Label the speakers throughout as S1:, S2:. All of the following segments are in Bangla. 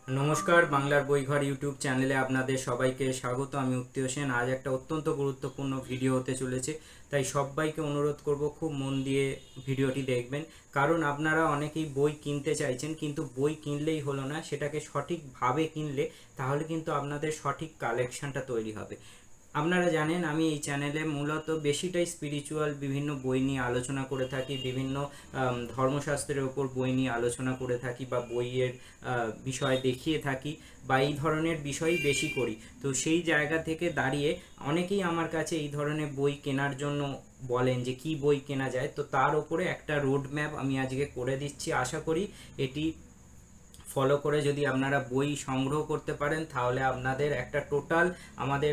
S1: नमस्कार बांगलार বইঘর यूट्यूब चैनेले आपनादेर सबाइके स्वागत। आमी उक्ति होसेन। आज एक अत्यंत गुरुत्वपूर्ण भिडियो होते चलेছে, তাই সবাইকে অনুরোধ করব খুব মন দিয়ে ভিডিওটি দেখবেন, কারণ আপনারা অনেকেই বই কিনতে চাইছেন কিন্তু বই কিনলেই হলো না, সেটাকে সঠিকভাবে কিনলে তাহলে কিন্তু আপনাদের সঠিক কালেকশনটা তৈরি হবে। আপনারা জানেন আমি এই চ্যানেলে মূলত বেশিটাই স্পিরিচুয়াল বিভিন্ন বই নিয়ে আলোচনা করে থাকি, বিভিন্ন ধর্মশাস্ত্রের ওপর বই নিয়ে আলোচনা করে থাকি বা বইয়ের বিষয় দেখিয়ে থাকি বা এই ধরনের বিষয়ই বেশি করি। তো সেই জায়গা থেকে দাঁড়িয়ে অনেকেই আমার কাছে এই ধরনের বই কেনার জন্য বলেন যে কি বই কেনা যায়, তো তার উপরে একটা রোড ম্যাপ আমি আজকে করে দিচ্ছি। আশা করি এটি ফলো করে যদি আপনারা বই সংগ্রহ করতে পারেন তাহলে আপনাদের একটা টোটাল আমাদের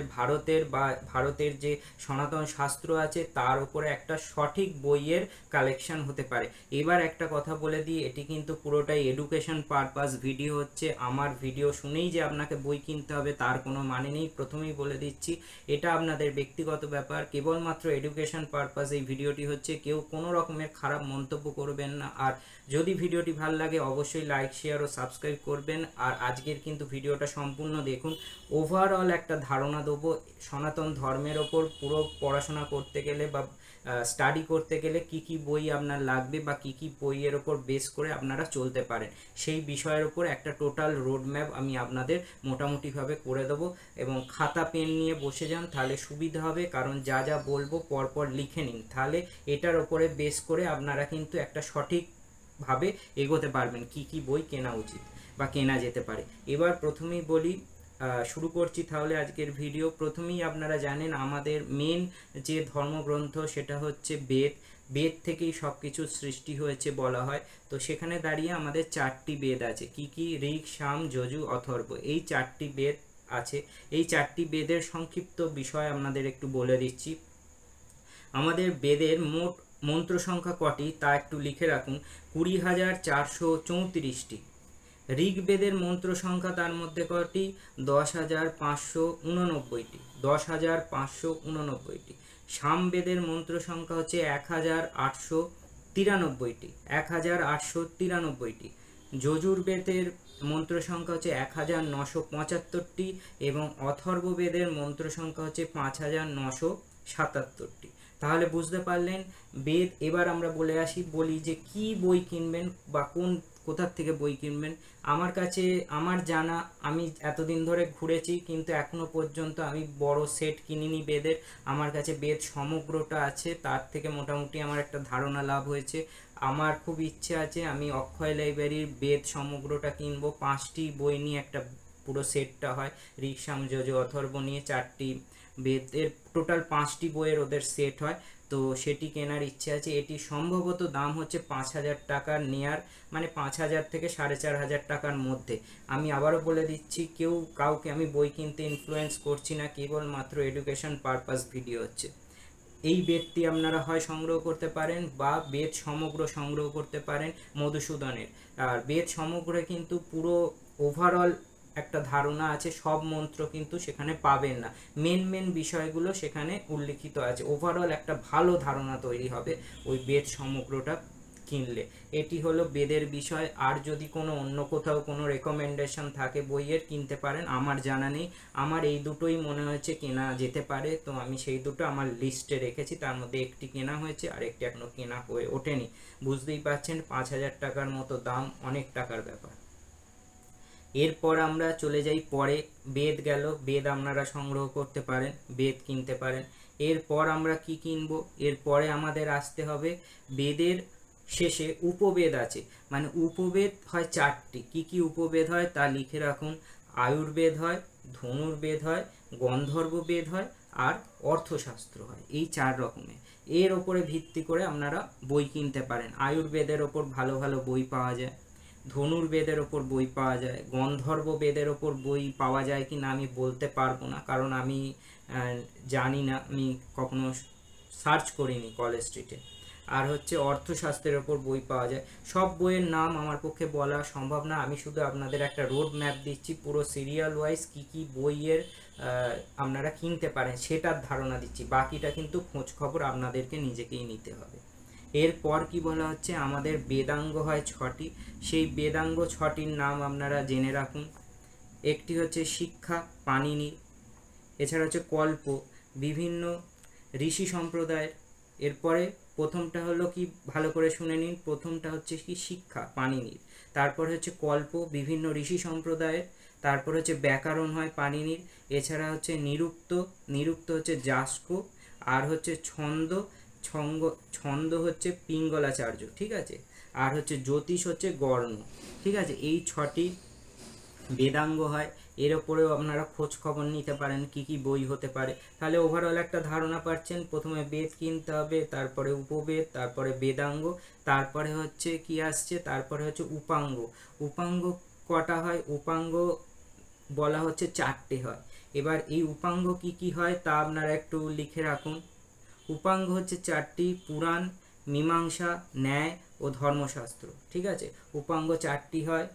S1: ভারতের যে সনাতন শাস্ত্র আছে তার উপরে একটা সঠিক বইয়ের কালেকশন হতে পারে। এবার একটা কথা বলে দিই, এটি কিন্তু পুরোটাই এডুকেশন পারপাস ভিডিও হচ্ছে। আমার ভিডিও শুনেই যে আপনাকে বই কিনতে হবে তার কোনো মানে নেই, প্রথমেই বলে দিচ্ছি। এটা আপনাদের ব্যক্তিগত ব্যাপার, কেবলমাত্র এডুকেশন পারপাস এই ভিডিওটি হচ্ছে। কেউ কোনো রকমের খারাপ মন্তব্য করবেন না। আর যদি ভিডিওটি ভালো লাগে অবশ্যই লাইক শেয়ার ও সাবস্ক্রাইব করবেন। আর আজকের কিন্তু ভিডিওটা সম্পূর্ণ দেখুন। ওভারঅল একটা ধারণা দেবো সনাতন ধর্মের ওপর। পুরো পড়াশোনা করতে গেলে বা স্টাডি করতে গেলে কি কি বই আপনার লাগবে বা কি কি বইয়ের ওপর বেস করে আপনারা চলতে পারেন সেই বিষয়ের ওপর একটা টোটাল রোড ম্যাপ আমি আপনাদের মোটামুটিভাবে করে দেবো। এবং খাতা পেন নিয়ে বসে যান, তাহলে সুবিধা হবে, কারণ যা যা বলবো পরপর লিখে নিন, তাহলে এটার ওপরে বেস করে আপনারা কিন্তু একটা সঠিক ভাবে এগোতে পারবেন কি কি বই কেনা উচিত বা কেনা যেতে পারে। এবার প্রথমেই বলি, শুরু করছি তাহলে আজকের ভিডিও। প্রথমেই আপনারা জানেন আমাদের মেন যে ধর্মগ্রন্থ সেটা হচ্ছে বেদ। বেদ থেকেই সব কিছু সৃষ্টি হয়েছে বলা হয়। তো সেখানে দাঁড়িয়ে আমাদের চারটি বেদ আছে। কি কি? ঋক, সাম, যজু, অথর্ব, এই চারটি বেদ আছে। এই চারটি বেদের সংক্ষিপ্ত বিষয় আপনাদের একটু বলে দিচ্ছি। আমাদের বেদের মোট মন্ত্র সংখ্যা কটি তা একটু লিখে রাখুন। 20,434টি। ঋগ্বেদের মন্ত্র সংখ্যা তার মধ্যে কটি? 10,589টি। 10,589টি। সামবেদের মন্ত্র সংখ্যা হচ্ছে 1,893টি। 1,893টি। যজুর্বেদের মন্ত্র সংখ্যা হচ্ছে 1,975টি এবং অথর্ববেদের মন্ত্র সংখ্যা হচ্ছে 5,977টি। তাহলে বুঝতে পারলেন বেদ। এবার আমরা বলি যে কি বই কিনবেন বা কোথার থেকে বই কিনবেন। আমার কাছে আমার জানা, আমি এতদিন ধরে ঘুরেছি কিন্তু এখনো পর্যন্ত আমি বড় সেট কিনিনি বেদের। আমার কাছে বেদ সমগ্রটা আছে, তার থেকে মোটামুটি আমার একটা ধারণা লাভ হয়েছে। আমার খুব ইচ্ছে আছে আমি অক্ষয় লাইব্রেরির বেদ সমগ্রটা কিনবো। 5টি বই নিয়ে একটা পুরো সেটটা হয়, ঋক, সাম, যজু, অথর্ব নিয়ে 4টি বেদের টোটাল 5টি বইয়ের ওদের সেট হয়। তো সেটি কেনার ইচ্ছে আছে। এটি সম্ভবত দাম হচ্ছে 5,000 টাকার নেয়ার, মানে 5,000 থেকে 4,500 টাকার মধ্যে। আমি আবারও বলে দিচ্ছি, কাউকে আমি বই কিনতে ইনফ্লুয়েন্স করছি না, কেবলমাত্র এডুকেশন পারপাস ভিডিও হচ্ছে। এই বেদটি আপনারা হয় সংগ্রহ করতে পারেন বা বেদ সমগ্র সংগ্রহ করতে পারেন মধুসূদনের। আর বেদ সমগ্রে কিন্তু পুরো ওভারঅল একটা ধারণা আছে, সব মন্ত্র কিন্তু সেখানে পাবেন না, মেন বিষয়গুলো সেখানে উল্লিখিত আছে। ওভারঅল একটা ভালো ধারণা তৈরি হবে ওই বেদ সমগ্রটা কিনলে। এটি হলো বেদের বিষয়। আর যদি কোনো অন্য কোথাও কোনো রেকমেন্ডেশন থাকে বইয়ের কিনতে পারেন, আমার জানা নেই। আমার এই দুটোই মনে হয়েছে কেনা যেতে পারে, তো আমি সেই দুটো আমার লিস্টে রেখেছি। তার মধ্যে একটি কেনা হয়েছে আর একটি এখনো কেনা হয়ে ওঠেনি। বুঝতেই পারছেন 5,000 টাকার মতো দাম, অনেক টাকার ব্যাপার। এরপর আমরা চলে যাই পরে। বেদ গেল, বেদ আপনারা সংগ্রহ করতে পারেন, বেদ কিনতে পারেন। এরপর আমরা কি কিনবো? এরপরে আমাদের আসতে হবে বেদের শেষে উপবেদ আছে, মানে উপবেদ হয় 4টি। কি কি উপবেদ হয় তা লিখে রাখুন। আয়ুর্বেদ হয়, ধনুর্বেদ হয়, গন্ধর্ব বেদ হয় আর অর্থশাস্ত্র হয়। এই 4 রকমের। এর ওপরে ভিত্তি করে আপনারা বই কিনতে পারেন। আয়ুর্বেদের ওপর ভালো ভালো বই পাওয়া যায়, ধনুর্বেদের ওপর বই পাওয়া যায়, গন্ধর্ব বেদের ওপর বই পাওয়া যায় কি না আমি বলতে পারবো না, কারণ আমি জানি না, আমি কখনো সার্চ করিনি কলেজ স্ট্রিটে। আর হচ্ছে অর্থশাস্ত্রের ওপর বই পাওয়া যায়। সব বইয়ের নাম আমার পক্ষে বলা সম্ভব না, আমি শুধু আপনাদের একটা রোড ম্যাপ দিচ্ছি, পুরো সিরিয়াল ওয়াইজ কি কি বইয়ের আপনারা কিনতে পারেন সেটার ধারণা দিচ্ছি। বাকিটা কিন্তু খোঁজ খবর আপনাদেরকে নিজেকেই নিতে হবে। এরপর কি বলা হচ্ছে, আমাদের বেদাঙ্গ হয় 6টি। সেই বেদাঙ্গ 6টির নাম আপনারা জেনে রাখুন। একটি হচ্ছে শিক্ষা পাণিনির, এছাড়া হচ্ছে কল্প বিভিন্ন ঋষি সম্প্রদায়ের। এরপরে প্রথমটা হলো কি, ভালো করে শুনে নিন, প্রথমটা হচ্ছে কি শিক্ষা পাণিনির, তারপর হচ্ছে কল্প বিভিন্ন ঋষি সম্প্রদায়ের, তারপর হচ্ছে ব্যাকরণ হয় পাণিনির, এছাড়া হচ্ছে নিরুক্ত, নিরুক্ত হচ্ছে যাস্ক, আর হচ্ছে ছন্দ, ছন্দ ছন্দ হচ্ছে পিঙ্গলাচার্য, ঠিক আছে, আর হচ্ছে জ্যোতিষ হচ্ছে গর্ণ, ঠিক আছে। এই 6টি বেদাঙ্গ হয়। এর ওপরেও আপনারা খোঁজ খবর নিতে পারেন কি কি বই হতে পারে, তাহলে ওভারঅল একটা ধারণা পাচ্ছেন। প্রথমে বেদ কিনতে হবে, তারপরে উপবেদ, তারপরে বেদাঙ্গ, তারপরে হচ্ছে কি আসছে, তারপরে হচ্ছে উপাঙ্গ। উপাঙ্গ কটা হয়? উপাঙ্গ বলা হচ্ছে 4টে হয়। এবার এই উপাঙ্গ কি কি হয় তা আপনারা একটু লিখে রাখুন। উপাঙ্গ হচ্ছে 4টি: পুরাণ, মীমাংসা, ন্যায় ও ধর্মশাস্ত্র, ঠিক আছে। উপাঙ্গ 4টি হয়: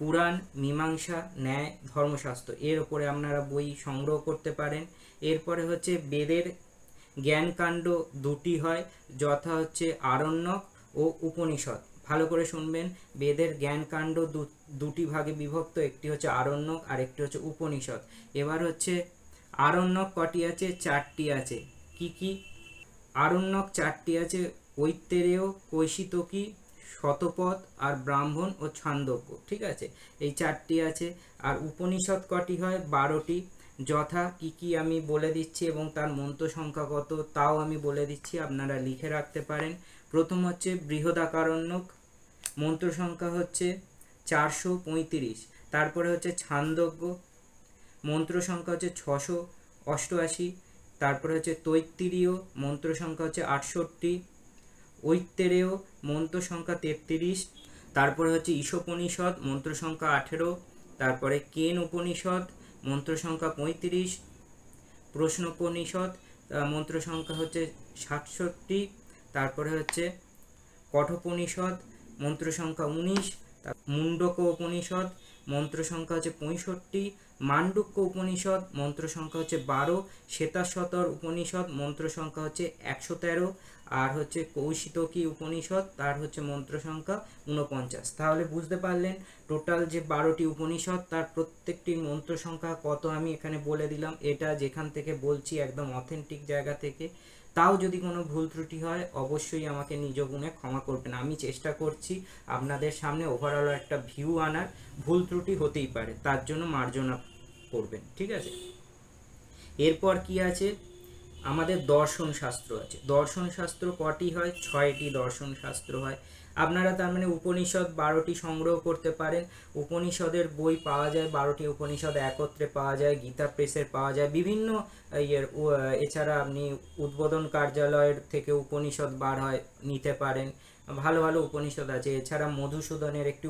S1: পুরাণ, মীমাংসা, ন্যায়, ধর্মশাস্ত্র। এর উপরে আপনারা বই সংগ্রহ করতে পারেন। এরপরে হচ্ছে বেদের জ্ঞানকাণ্ড 2টি হয়, যথা হচ্ছে আরণ্যক ও উপনিষদ। ভালো করে শুনবেন, বেদের জ্ঞানকাণ্ড 2টি ভাগে বিভক্ত, একটি হচ্ছে আরণ্যক আর একটি হচ্ছে উপনিষদ। এবার হচ্ছে আরণ্যক কটি আছে? 4টি আছে। কি কি? আরণ্যক 4টি আছে: ঐত্তেরেয়, কৈশিতকী, শতপথ, আর ব্রাহ্মণ ও ছান্দোগ্য, ঠিক আছে, এই 4টি আছে। আর উপনিষদ কটি হয়? 12টি, যথা কি কি আমি বলে দিচ্ছি এবং তার মন্ত্র সংখ্যা কত তাও আমি বলে দিচ্ছি, আপনারা লিখে রাখতে পারেন। প্রথম হচ্ছে বৃহদাকারণ্যক, মন্ত্র সংখ্যা হচ্ছে 435। তারপরে হচ্ছে ছান্দোগ্য, মন্ত্র সংখ্যা হচ্ছে 688। তারপরে হচ্ছে তৈত্তিরীয়, মন্ত্র সংখ্যা হচ্ছে 68। ঐত্তেরেয়, মন্ত্র সংখ্যা 33। তারপরে হচ্ছে ঈশোপনিষদ, মন্ত্র সংখ্যা 18। তারপরে কেন উপনিষদ, মন্ত্র সংখ্যা 35। প্রশ্নোপনিষদ, মন্ত্র সংখ্যা হচ্ছে 67। তারপরে হচ্ছে কঠোপনিষদ, মন্ত্র সংখ্যা 19। মুন্ডক উপনিষদ, মন্ত্র সংখ্যা হচ্ছে 65। মান্ডুক্য উপনিষদ, মন্ত্র সংখ্যা হচ্ছে 12। শ্বেতাশ্বতর উপনিষদ, মন্ত্র সংখ্যা হচ্ছে 113। আর হচ্ছে কৌশিতকী উপনিষদ, তার হচ্ছে মন্ত্র সংখ্যা 49। তাহলে বুঝতে পারলেন টোটাল যে 12টি উপনিষদ, তার প্রত্যেকটির মন্ত্র সংখ্যা কত আমি এখানে বলে দিলাম। এটা যেখান থেকে বলছি একদম অথেন্টিক জায়গা থেকে। তাও যদি কোনো ভুল ত্রুটি হয় অবশ্যই আমাকে নিজ গুণে ক্ষমা করবেন। আমি চেষ্টা করছি আপনাদের সামনে ওভারঅল একটা ভিউ আনার, ভুল ত্রুটি হতেই পারে, তার জন্য মার্জনা করবেন, ঠিক আছে। এরপর কি আছে? আমাদের দর্শন শাস্ত্র আছে। দর্শন শাস্ত্র কটি হয়? 6টি দর্শন শাস্ত্র হয়। আপনারা তার মানে উপনিষদ 12টি সংগ্রহ করতে পারেন। উপনিষদের বই পাওয়া যায়, 12টি উপনিষদ একত্রে পাওয়া যায়, গীতা প্রেসের পাওয়া যায়, বিভিন্ন এছাড়া আপনি উদ্বোধন কার্যালয়ের থেকে উপনিষদ বার হয়, নিতে পারেন। ভালো ভালো উপনিষদ আছে। এছাড়া মধুসূদনের একটি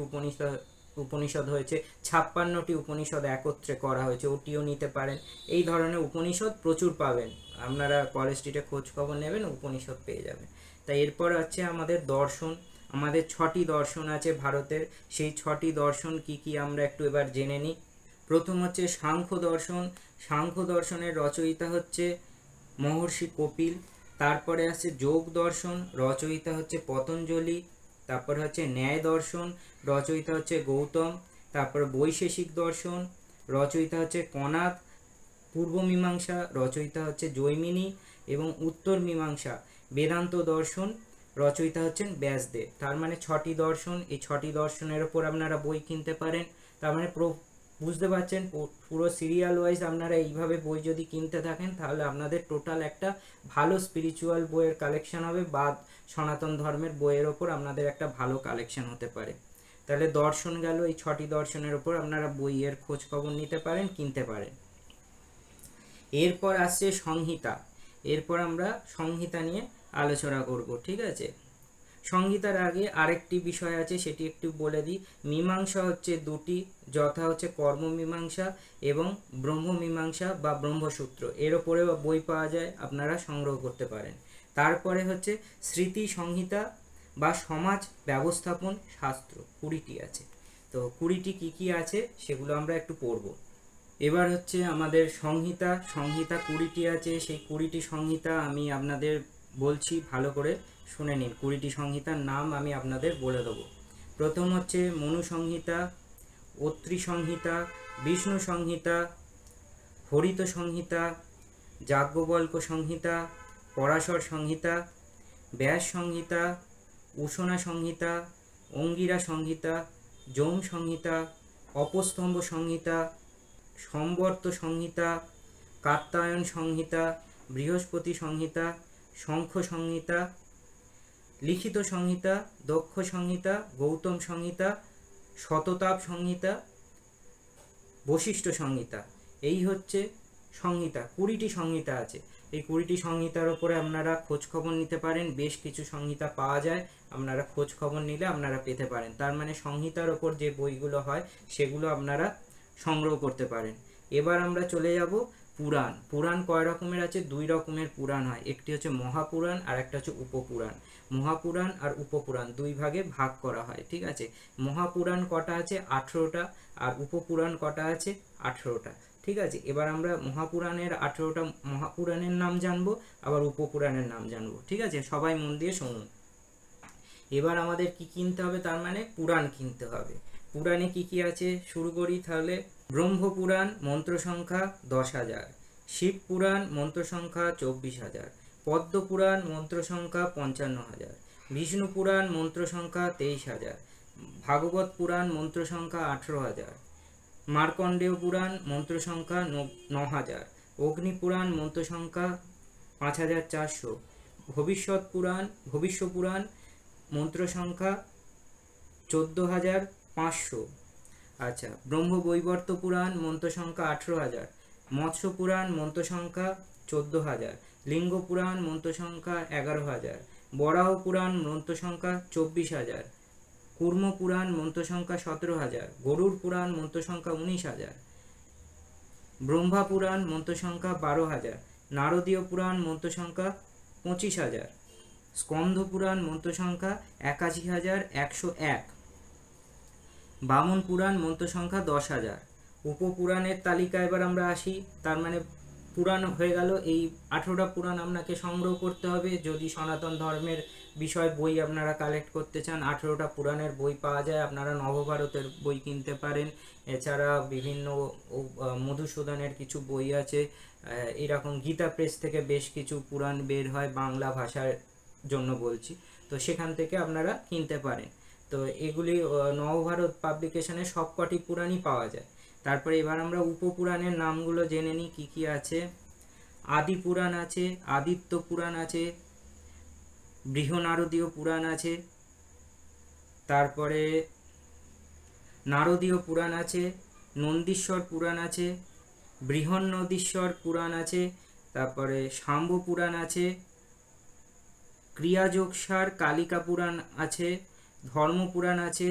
S1: উপনিষদ হয়েছে, 56টি উপনিষদ একত্রে করা হয়েছে, ওটিও নিতে পারেন। এই ধরনের উপনিষদ প্রচুর পাবেন, আপনারা কলেজ স্ট্রিটে খোঁজ খবর নেবেন, উপনিষদ পেয়ে যাবেন। তাই এরপর আছে আমাদের দর্শন। আমাদের 6টি দর্শন আছে ভারতের। সেই 6টি দর্শন কি কি আমরা একটু এবার জেনে নিই। প্রথম হচ্ছে সাংখ্য দর্শন। সাংখ্য দর্শনের রচয়িতা হচ্ছে মহর্ষি কপিল। তারপরে আছে যোগ দর্শন, রচয়িতা হচ্ছে পতঞ্জলি। তারপরে হচ্ছে ন্যায় দর্শন, রচয়িতা হচ্ছে গৌতম। তারপরে বৈশেষিক দর্শন, রচয়িতা হচ্ছে কনাদ। পূর্ব মীমাংসা, রচয়িতা হচ্ছে জৈমিনী। এবং উত্তর মীমাংসা বেদান্ত দর্শন, রচয়িতা হচ্ছেন ব্যাসদেব। তার মানে 6টি দর্শন। এই 6টি দর্শনের ওপর আপনারা বই কিনতে পারেন। তার মানে বুঝতে পারছেন, পুরো সিরিয়াল ওয়াইজ আপনারা এইভাবে বই যদি কিনতে থাকেন তাহলে আপনাদের টোটাল একটা ভালো স্পিরিচুয়াল বইয়ের কালেকশন হবে, বা সনাতন ধর্মের বইয়ের ওপর আপনাদের একটা ভালো কালেকশন হতে পারে। তাহলে দর্শন গেল, এই 6টি দর্শনের ওপর আপনারা বইয়ের খোঁজ খবর নিতে পারেন, কিনতে পারেন। এরপর আসছে সংহিতা। এরপর আমরা সংহিতা নিয়ে আলোচনা করব, ঠিক আছে। সংহিতার আগে আরেকটি বিষয় আছে, সেটি একটু বলে দিই। মীমাংসা হচ্ছে 2টি, যথা হচ্ছে কর্মমীমাংসা এবং ব্রহ্মমীমাংসা বা ব্রহ্মসূত্র। এর ওপরেও বই পাওয়া যায়, আপনারা সংগ্রহ করতে পারেন। তারপরে হচ্ছে স্মৃতি সংহিতা বা সমাজ ব্যবস্থাপন শাস্ত্র, 20টি আছে। তো 20টি কি কি আছে সেগুলো আমরা একটু পড়ব। এবার হচ্ছে আমাদের সংহিতা। সংহিতা 20টি আছে। সেই 20টি সংহিতা আমি আপনাদের বলছি, ভালো করে শুনে নিন। 20টি সংহিতার নাম আমি আপনাদের বলে দেবো। প্রথম হচ্ছে মনু সংহিতা, অত্রি সংহিতা, বিষ্ণু সংহিতা, হরিত সংহিতা, যাজ্ঞবল্ক সংহিতা, পরাশর সংহিতা, ব্যাস সংহিতা, উষণা সংহিতা, অঙ্গিরা সংহিতা, যৌম সংহিতা, অপস্তম্ভ সংহিতা, সম্বর্ত সংহিতা, কাত্যায়ন সংহিতা, বৃহস্পতি সংহিতা, শঙ্খ সংহিতা, লিখিত সংহিতা, দক্ষ সংহিতা, গৌতম সংহিতা, শততাপ সংহিতা, বশিষ্ঠ সংহিতা। এই হচ্ছে সংহিতা। 20টি সংহিতা আছে। এই 20টি সংহিতার ওপরে আপনারা খোঁজ খবর নিতে পারেন। বেশ কিছু সংহিতা পাওয়া যায়, আপনারা খোঁজ খবর নিলে আপনারা পেতে পারেন। তার মানে সংহিতার ওপর যে বইগুলো হয় সেগুলো আপনারা সংগ্রহ করতে পারেন। এবার আমরা চলে যাব পুরাণ। পুরাণ কয় রকমের আছে? 2 রকমের পুরাণ হয়। একটি হচ্ছে মহাপুরাণ আর একটা হচ্ছে উপপুরাণ। মহাপুরাণ আর উপপুরাণ 2 ভাগে ভাগ করা হয়, ঠিক আছে। মহাপুরাণ কটা আছে? 18টা। আর উপপুরাণ কটা আছে? 18টা, ঠিক আছে। এবার আমরা মহাপুরাণের 18টা মহাপুরাণের নাম জানবো, আবার উপপুরাণের নাম জানবো, ঠিক আছে। সবাই মন দিয়ে শুনুন। এবার আমাদের কি কিনতে হবে? তার মানে পুরাণ কিনতে হবে। পুরাণে কি কি আছে শুরু করি তাহলে। ব্রহ্মপুরাণ মন্ত্র সংখ্যা 10,000, শিব পুরাণ মন্ত্র সংখ্যা 24,000, পদ্ম পুরাণ মন্ত্র সংখ্যা 55,000, বিষ্ণু পুরাণ মন্ত্র সংখ্যা 23,000, ভাগবত পুরাণ মন্ত্র সংখ্যা 18,000, মার্কণ্ডেয় পুরাণ মন্ত্র সংখ্যা 9,000, অগ্নি পুরাণ মন্ত্র সংখ্যা 5,400, ভবিষ্য পুরাণ মন্ত্র সংখ্যা 14,500। আচ্ছা, ব্রহ্মবৈবর্ত পুরাণ মন্ত্র সংখ্যা 18,000, মৎস্য পুরাণ মন্ত্র সংখ্যা 14,000, লিঙ্গ পুরাণ মন্ত্র সংখ্যা 11,000, বরাহ পুরাণ মন্ত্র সংখ্যা 24,000, কুর্ম পুরাণ মন্ত্র সংখ্যা 17,000, গরুড় পুরাণ মন্ত্র সংখ্যা 19,000, ব্রহ্মা পুরাণ মন্ত্র সংখ্যা 12,000, নারদীয় পুরাণ মন্ত্র সংখ্যা 25,000, স্কন্ধ পুরাণ মন্ত্র সংখ্যা 81,101, বামন পুরাণ মন্ত্র সংখ্যা 10,000। উপপুরাণের তালিকা এবার আমরা আসি। তার মানে পুরাণ হয়ে গেল। এই 18টা পুরাণ আপনাকে সংগ্রহ করতে হবে যদি সনাতন ধর্মের বিষয় বই আপনারা কালেক্ট করতে চান। 18টা পুরাণের বই পাওয়া যায়। আপনারা নবভারতের বই কিনতে পারেন। এছাড়া বিভিন্ন মধুসূদনের কিছু বই আছে। এরকম গীতা প্রেস থেকে বেশ কিছু পুরাণ বের হয়, বাংলা ভাষার জন্য বলছি, তো সেখান থেকে আপনারা কিনতে পারেন। তো এগুলি নবভারত পাবলিকেশনে সবকটি পুরাণই পাওয়া যায়। তারপরে এবার আমরা উপপুরাণের নামগুলো জেনে নিই কি কি আছে। আদি পুরাণ আছে, আদিত্য পুরাণ আছে, বৃহনারদীয় পুরাণ আছে, তারপরে নারদীয় পুরাণ আছে, নন্দীশ্বর পুরাণ আছে, বৃহন্নদীশ্বর পুরাণ আছে, তারপরে শাম্ব পুরাণ আছে, ক্রিয়াযোগসার কালিকা পুরাণ আছে, ধর্ম পুরাণ আছে,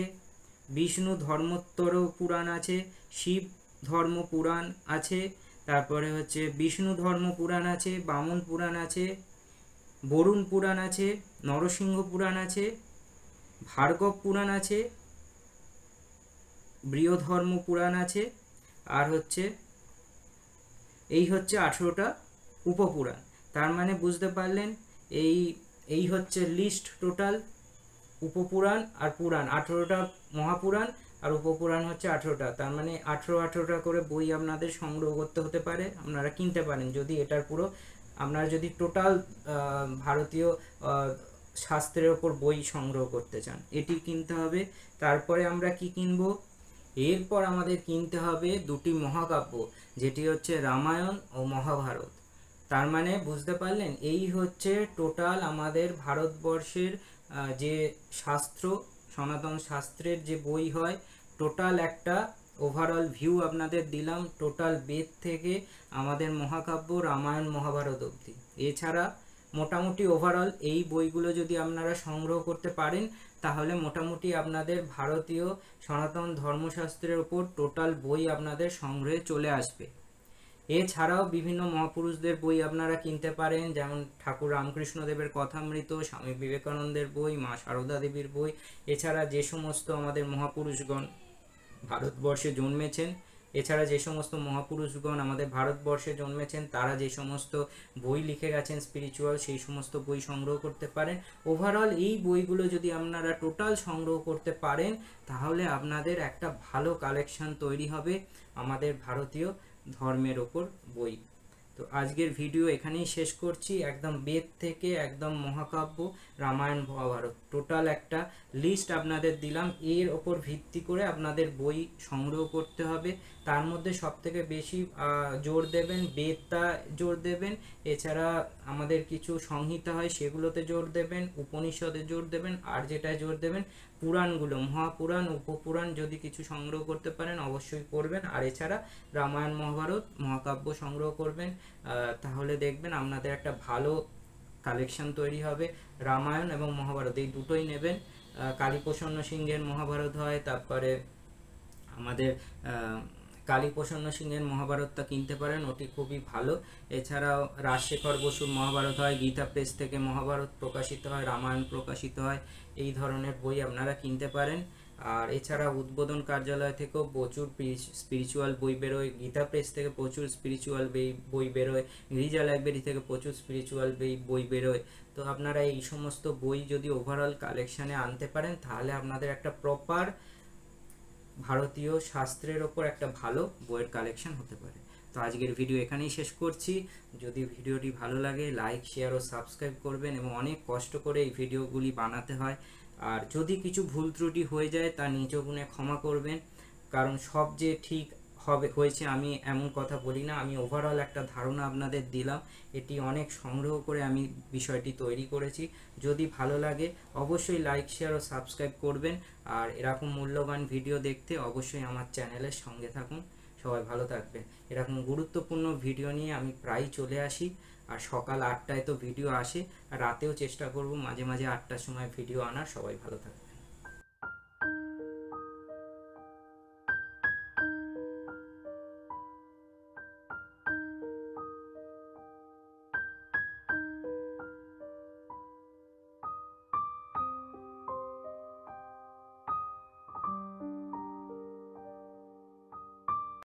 S1: বিষ্ণু ধর্মোত্তর পুরাণ আছে, শিব ধর্ম পুরাণ আছে, তারপরে হচ্ছে বিষ্ণু ধর্ম পুরাণ আছে, বামন পুরাণ আছে, বরুণ পুরাণ আছে, নরসিংহ পুরাণ আছে, ভার্গব পুরাণ আছে, বৃহধর্ম পুরাণ আছে, আর হচ্ছে এই হচ্ছে 18টা উপপুরাণ। তার মানে বুঝতে পারলেন এই হচ্ছে লিস্ট টোটাল উপপুরাণ আর পুরাণ। 18টা মহাপুরাণ আর উপপুরাণ হচ্ছে 18টা। তার মানে 18টা করে বই আপনাদের সংগ্রহ করতে হতে পারে, আপনারা কিনতে পারেন যদি এটার পুরো আপনারা যদি টোটাল ভারতীয় শাস্ত্রের ওপর বই সংগ্রহ করতে চান, এটি কিনতে হবে। তারপরে আমরা কি কিনবো? এরপর আমাদের কিনতে হবে 2টি মহাকাব্য, যেটি হচ্ছে রামায়ণ ও মহাভারত। তার মানে বুঝতে পারলেন, এই হচ্ছে টোটাল আমাদের ভারতবর্ষের যে শাস্ত্র, সনাতন শাস্ত্রের যে বই হয়, টোটাল একটা ওভারঅল ভিউ আপনাদের দিলাম। টোটাল বেদ থেকে আমাদের মহাকাব্য রামায়ণ মহাভারত অবধি। এছাড়া মোটামুটি ওভারঅল এই বইগুলো যদি আপনারা সংগ্রহ করতে পারেন, তাহলে মোটামুটি আপনাদের ভারতীয় সনাতন ধর্মশাস্ত্রের ওপর টোটাল বই আপনাদের সংগ্রহে চলে আসবে। এছাড়াও বিভিন্ন মহাপুরুষদের বই আপনারা কিনতে পারেন, যেমন ঠাকুর রামকৃষ্ণদেবের কথামৃত, স্বামী বিবেকানন্দের বই, মা সারদা দেবীর বই। এছাড়া যে সমস্ত আমাদের মহাপুরুষগণ ভারতবর্ষে জন্মেছেন এছাড়া যে সমস্ত মহাপুরুষগণ আমাদের ভারতবর্ষে জন্মেছেন তারা যে সমস্ত বই লিখে গেছেন স্পিরিচুয়াল, সেই সমস্ত বই সংগ্রহ করতে পারেন। ওভারঅল এই বইগুলো যদি আপনারা টোটাল সংগ্রহ করতে পারেন তাহলে আপনাদের একটা ভালো কালেকশন তৈরি হবে আমাদের ভারতীয় ধর্মের ওপর বই। তো আজকের ভিডিও এখানেই শেষ করছি। একদম বেদ থেকে একদম মহাকাব্য, রামায়ণ, মহাভারত টোটাল একটা লিস্ট আপনাদের দিলাম। এর ওপর ভিত্তি করে আপনাদের বই সংগ্রহ করতে হবে। তার মধ্যে সবথেকে বেশি জোর দেবেন বেদটা জোর দেবেন, এছাড়া আমাদের কিছু সংহিতা হয় সেগুলোতে জোর দেবেন, উপনিষদে জোর দেবেন, আর যেটায় জোর দেবেন পুরাণগুলো, মহাপুরাণ, উপপুরাণ যদি কিছু সংগ্রহ করতে পারেন অবশ্যই করবেন। আর এছাড়া রামায়ণ, মহাভারত, মহাকাব্য সংগ্রহ করবেন। তাহলে দেখবেন আপনাদের একটা ভালো কালেকশন তৈরি হবে। রামায়ণ এবং মহাভারত এই দুটোই নেবেন। কালীপ্রসন্ন সিংহের মহাভারত হয়, তারপরে আমাদের কালীপ্রসন্ন সিংহের মহাভারতটা কিনতে পারেন, ওটি খুবই ভালো। এছাড়াও রাজশেখর বসুর মহাভারত হয়, গীতা প্রেস থেকে মহাভারত প্রকাশিত হয়, রামায়ণ প্রকাশিত হয়, এই ধরনের বই আপনারা কিনতে পারেন। আর এছাড়া উদ্বোধন কার্যালয় থেকেও প্রচুর স্পিরিচুয়াল বই বেরোয়, গীতা প্রেস থেকে প্রচুর স্পিরিচুয়াল বই বেরোয়, গিরিজা লাইব্রেরি থেকে প্রচুর স্পিরিচুয়াল বই বেরোয়। তো আপনারা এই সমস্ত বই যদি ওভারঅল কালেকশানে আনতে পারেন তাহলে আপনাদের একটা প্রপার ভারতীয় শাস্ত্রের ওপর একটা ভালো বইয়ের কালেকশন হতে পারে। তো আজকের ভিডিও এখানেই শেষ করছি। যদি ভিডিওটি ভালো লাগে লাইক, শেয়ার ও সাবস্ক্রাইব করবেন, এবং অনেক কষ্ট করে এই ভিডিওগুলি বানাতে হয়। আর যদি কিছু ভুল ত্রুটি হয়ে যায় তা নিজ গুণে ক্ষমা করবেন, কারণ সব যে ঠিক হয়েছে আমি এমন কথা বলি না। আমি ওভারঅল একটা ধারণা আপনাদের দিলাম, এটি অনেক সংগ্রহ করে আমি বিষয়টি তৈরি করেছি। যদি ভালো লাগে অবশ্যই লাইক, শেয়ার ও সাবস্ক্রাইব করবেন। আর এরকম মূল্যবান ভিডিও দেখতে অবশ্যই আমার চ্যানেলের সঙ্গে থাকুন। সবাই ভালো থাকবেন। এরকম গুরুত্বপূর্ণ ভিডিও নিয়ে আমি প্রায়ই চলে আসি। আর সকাল 8টায় তো ভিডিও আসে, আর রাতেও চেষ্টা করব মাঝে মাঝে 8টার সময় ভিডিও আনার। সবাই ভালো থাকবেন।